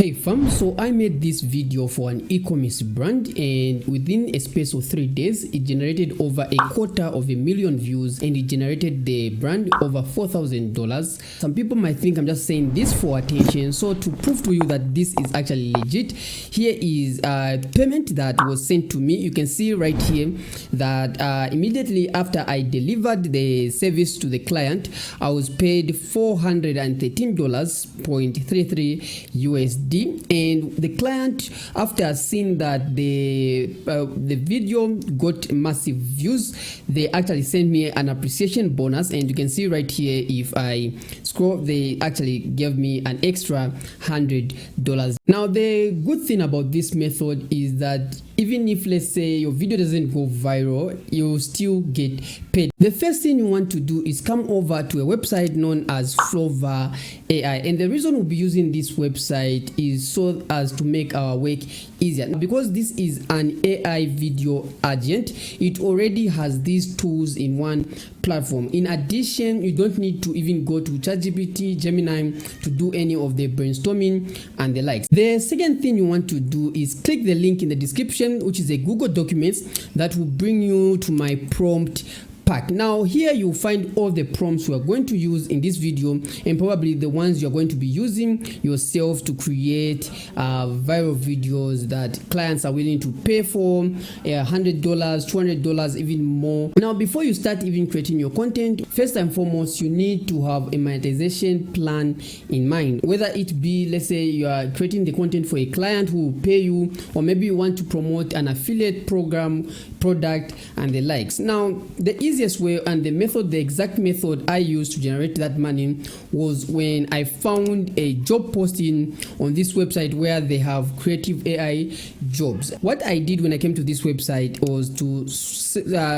Hey fam, so I made this video for an e-commerce brand, and within a space of 3 days it generated over 250,000 views, and it generated the brand over $4,000. Some people might think I'm just saying this for attention, so to prove to you that this is actually legit, here is a payment that was sent to me. You can see right here that immediately after I delivered the service to the client, I was paid $413.33 USD. And the client, after seeing that the video got massive views, they actually sent me an appreciation bonus, and you can see right here, if I scroll, they actually gave me an extra $100. Now the good thing about this method is that even if, let's say, your video doesn't go viral, you'll still get paid. The first thing you want to do is come over to a website known as FlovaAI, and the reason we'll be using this website is so as to make our work easier. Because this is an AI video agent, it already has these tools in one platform. In addition, you don't need to even go to ChatGPT, Gemini to do any of the brainstorming and the likes. The second thing you want to do is click the link in the description, which is a Google Documents that will bring you to my prompt pack. Now here you'll find all the prompts we are going to use in this video, and probably the ones you're going to be using yourself to create viral videos that clients are willing to pay for $100, $200, even more. Now before you start even creating your content, first and foremost you need to have a monetization plan in mind, whether it be, let's say, you are creating the content for a client who will pay you, or maybe you want to promote an affiliate program, product and the likes. Now the easiest way and the exact method I used to generate that money was when I found a job posting on this website where they have creative AI jobs. What I did when I came to this website was to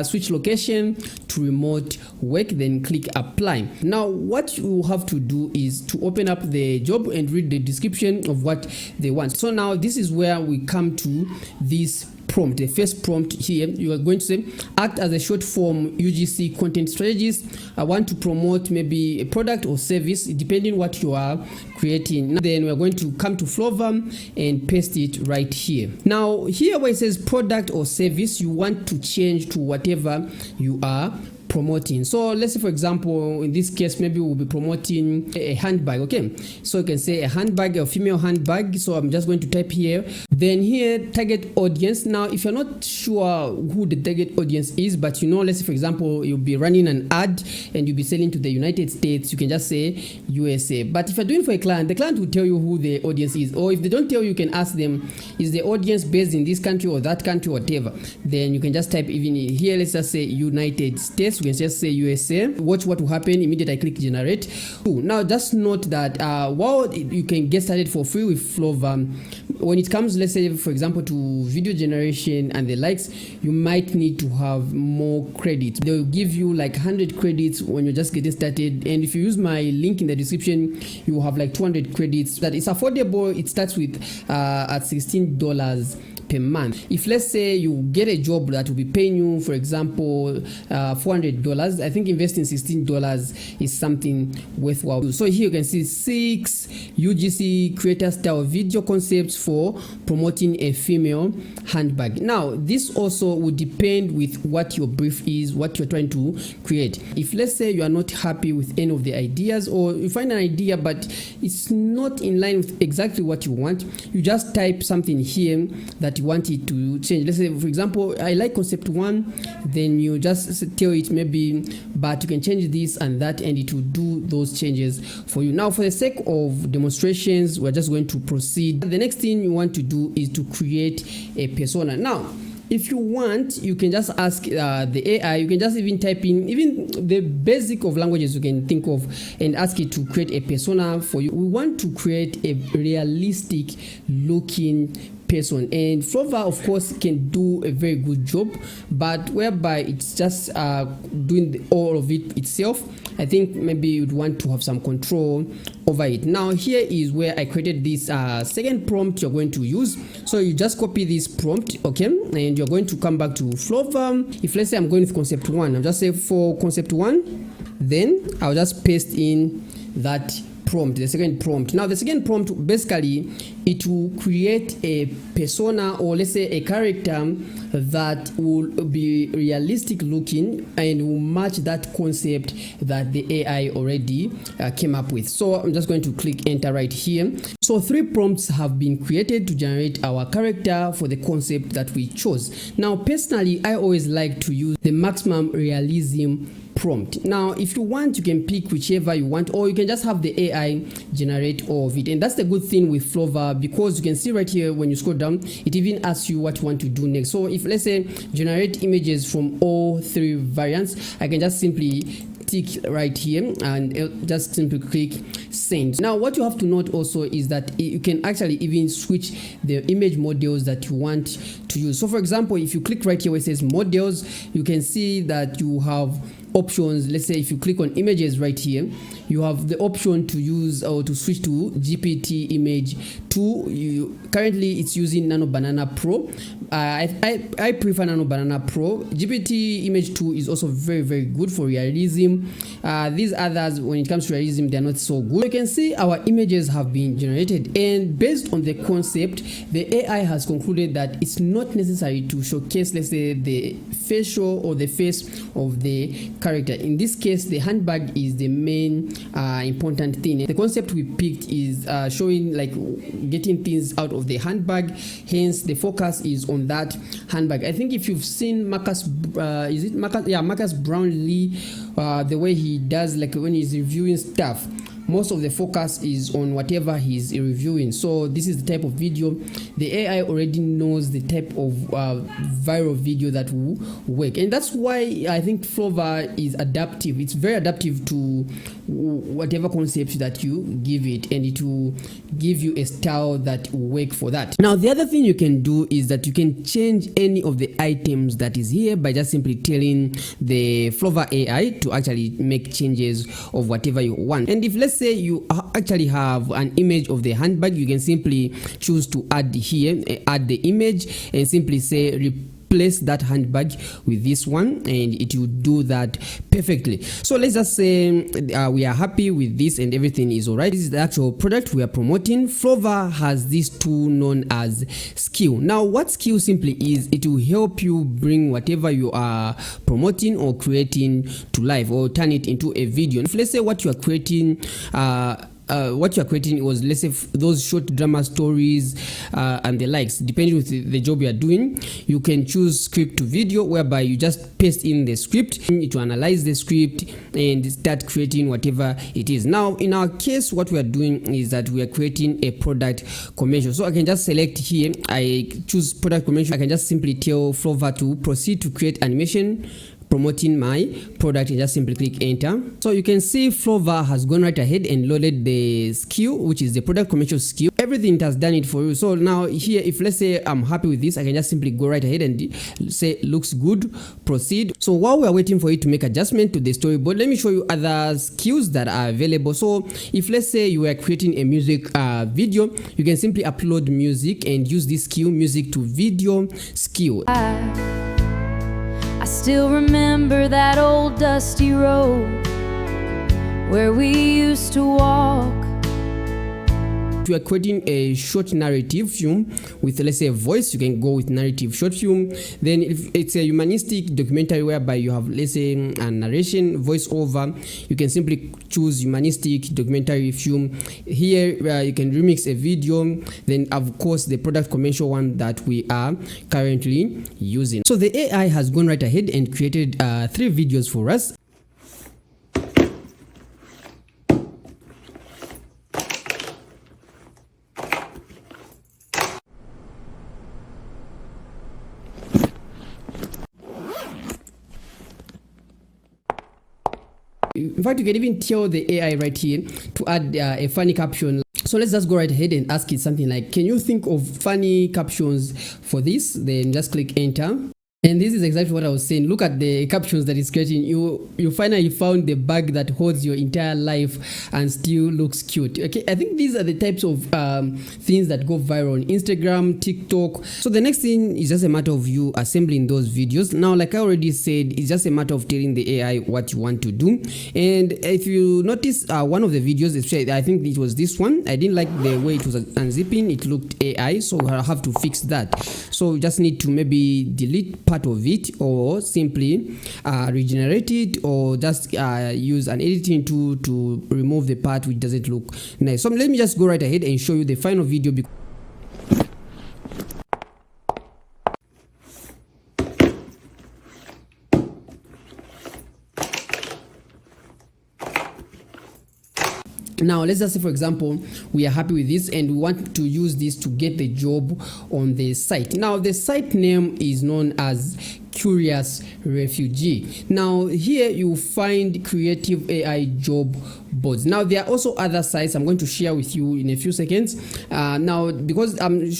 switch location to remote work, then click apply. Now what you have to do is to open up the job and read the description of what they want. So now this is where we come to this prompt. The first prompt here, you are going to say, act as a short form UGC content strategist. I want to promote maybe a product or service, depending what you are creating. Then we are going to come to Flova and paste it right here. Now here where it says product or service, you want to change to whatever you are promoting. So let's say, for example, in this case, maybe we'll be promoting a handbag. Okay, so you can say a handbag, a female handbag. So I'm just going to type here, then here target audience. Now if you're not sure who the target audience is, but you know, let's say for example you'll be running an ad and you'll be selling to the United States, you can just say USA. But if you're doing for a client, the client will tell you who the audience is, or if they don't tell you, you can ask them, is the audience based in this country or that country, whatever. Then you can just type even here, let's just say United States. You can just say USA. Watch what will happen immediately I click generate. Now just note that while you can get started for free with Flova, when it comes, let's say for example, to video generation and the likes, you might need to have more credits. They'll give you like 100 credits when you're just getting started, and if you use my link in the description, you will have like 200 credits. That is affordable. It starts with at $16 per month. If let's say you get a job that will be paying you, for example, $400, I think investing $16 is something worthwhile. So here you can see 6 UGC creator style video concepts for promoting a female handbag. Now this also would depend with what your brief is, what you're trying to create. If let's say you are not happy with any of the ideas, or you find an idea but it's not in line with exactly what you want, you just type something here that you want it to change. Let's say for example, I like concept 1, then you just tell it maybe, but you can change this and that, and it will do those changes for you. Now for the sake of demonstrations, we're just going to proceed. The next thing you want to do is to create a persona. Now if you want, you can just ask the AI, you can just even type in even the basic of languages you can think of and ask it to create a persona for you. We want to create a realistic looking person, and Flova of course can do a very good job, but whereby it's just doing all of it itself, I think maybe you'd want to have some control over it. Now here is where I created this second prompt you're going to use. So you just copy this prompt, okay, and you're going to come back to Flova. If let's say I'm going with concept 1, I'll just say for concept 1, then I'll just paste in that prompt, the second prompt. Now the second prompt, basically it will create a persona, or let's say a character that will be realistic looking and will match that concept that the AI already came up with. So I'm just going to click enter right here. So 3 prompts have been created to generate our character for the concept that we chose. Now personally, I always like to use the maximum realism prompt. Now if you want, you can pick whichever you want, or you can just have the AI generate all of it. And that's the good thing with Flova, because you can see right here when you scroll down, it even asks you what you want to do next. So if, let's say, generate images from all 3 variants, I can just simply tick right here and just simply click send. Now what you have to note also is that you can actually even switch the image models that you want to use. So for example, if you click right here where it says models, you can see that you have options. Let's say if you click on images right here, you have the option to use or to switch to GPT image 2. Currently it's using Nano Banana Pro. I prefer Nano Banana Pro. GPT image 2 is also very, very good for realism. These others, when it comes to realism, they're not so good. You can see our images have been generated, and based on the concept, the AI has concluded that it's not necessary to showcase, let's say, the facial or the face of the character. In this case, the handbag is the main important thing. The concept we picked is showing, like, getting things out of the handbag, hence the focus is on that handbag. I think if you've seen Marcus, is it Marcus? Yeah, Marcus Brownlee, the way he does, like when he's reviewing stuff, most of the focus is on whatever he's reviewing. So this is the type of video. The AI already knows the type of viral video that will work, and that's why I think Flova is adaptive. It's very adaptive to whatever concept that you give it, and it will give you a style that will work for that. Now the other thing you can do is that you can change any of the items that is here by just simply telling the FlovaAI to actually make changes of whatever you want. And if, let's say, you actually have an image of the handbag, you can simply choose to add here, add the image, and simply say replace that handbag with this one, and it will do that perfectly. So let's just say we are happy with this and everything is alright. This is the actual product we are promoting. Flova has this tool known as skill. Now what skill simply is, it will help you bring whatever you are promoting or creating to life, or turn it into a video. If, let's say, what you are creating was, let's say, those short drama stories and the likes, depending with the job you are doing, you can choose script to video, whereby you just paste in the script to analyze the script and start creating whatever it is. Now in our case, what we are doing is that we are creating a product commercial. So I can just select here, I choose product commercial. I can just simply tell Flova to proceed to create animation promoting my product, and just simply click enter. So you can see Flova has gone right ahead and loaded the skill, which is the product commercial skill. Everything it has done it for you. So now here, if, let's say, I'm happy with this, I can just simply go right ahead and say looks good, proceed. So while we are waiting for it to make adjustment to the storyboard, let me show you other skills that are available. So if, let's say, you are creating a music video, you can simply upload music and use this skill, music to video skill. I still remember that old dusty road where we used to walk. You are creating a short narrative film with, let's say, a voice, you can go with narrative short film. Then if it's a humanistic documentary whereby you have, let's say, a narration, voiceover, you can simply choose humanistic documentary film. Here you can remix a video. Then of course the product commercial one that we are currently using. So the AI has gone right ahead and created 3 videos for us. In fact, you can even tell the AI right here to add a funny caption. So let's just go right ahead and ask it something like, can you think of funny captions for this? Then just click enter. And this is exactly what I was saying. Look at the captions that it's creating. You finally found the bag that holds your entire life and still looks cute. Okay, I think these are the types of things that go viral on Instagram, TikTok. So the next thing is just a matter of you assembling those videos. Now, like I already said, it's just a matter of telling the AI what you want to do. And if you notice one of the videos, I think it was this one. I didn't like the way it was unzipping. It looked AI, so I have to fix that. So you just need to maybe delete part of it, or simply regenerate it, or just use an editing tool to remove the part which doesn't look nice. So let me just go right ahead and show you the final video. Now let's just say, for example, we are happy with this and we want to use this to get the job on the site. Now the site name is known as Curious Refugee. Now here you find creative AI job boards. Now there are also other sites I'm going to share with you in a few seconds. Now because I'm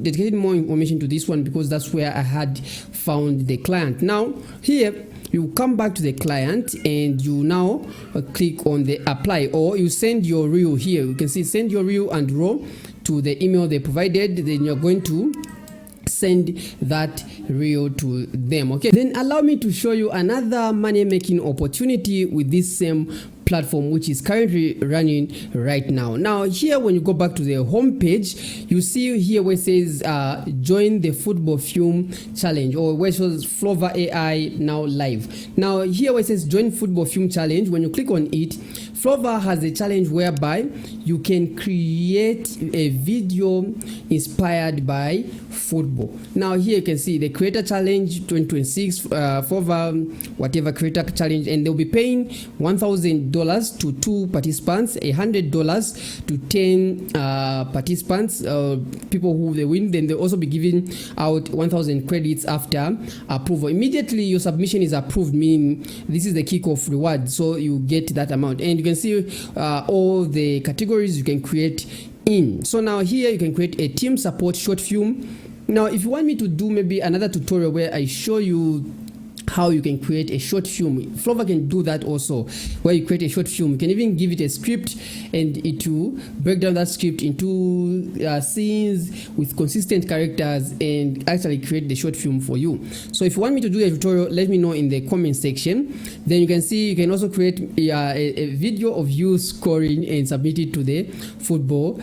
dedicating more information to this one because that's where I had found the client. Now here you come back to the client and you now click on the apply, or you send your reel. Here you can see send your reel and raw to the email they provided. Then you're going to send that reel to them. Okay, then allow me to show you another money making opportunity with this same platform which is currently running right now. Now here when you go back to the home page, you see here where it says join the football film challenge, or where it says FlovaAI now live. Now here where it says join football film challenge, when you click on it, Flova has a challenge whereby you can create a video inspired by football. Now here you can see the creator challenge 2026 Flova whatever creator challenge, and they'll be paying $1,000 to 2 participants, $100 to 10 participants, people who they win. Then they'll also be giving out 1,000 credits after approval. Immediately your submission is approved, meaning this is the kickoff reward, so you get that amount. And you can see all the categories you can create in. So now here you can create a team support short film. Now if you want me to do maybe another tutorial where I show you how you can create a short film, Flova can do that also, where you create a short film. You can even give it a script and it will break down that script into scenes with consistent characters and actually create the short film for you. So if you want me to do a tutorial, let me know in the comment section. Then you can see you can also create a video of you scoring and submit it to the football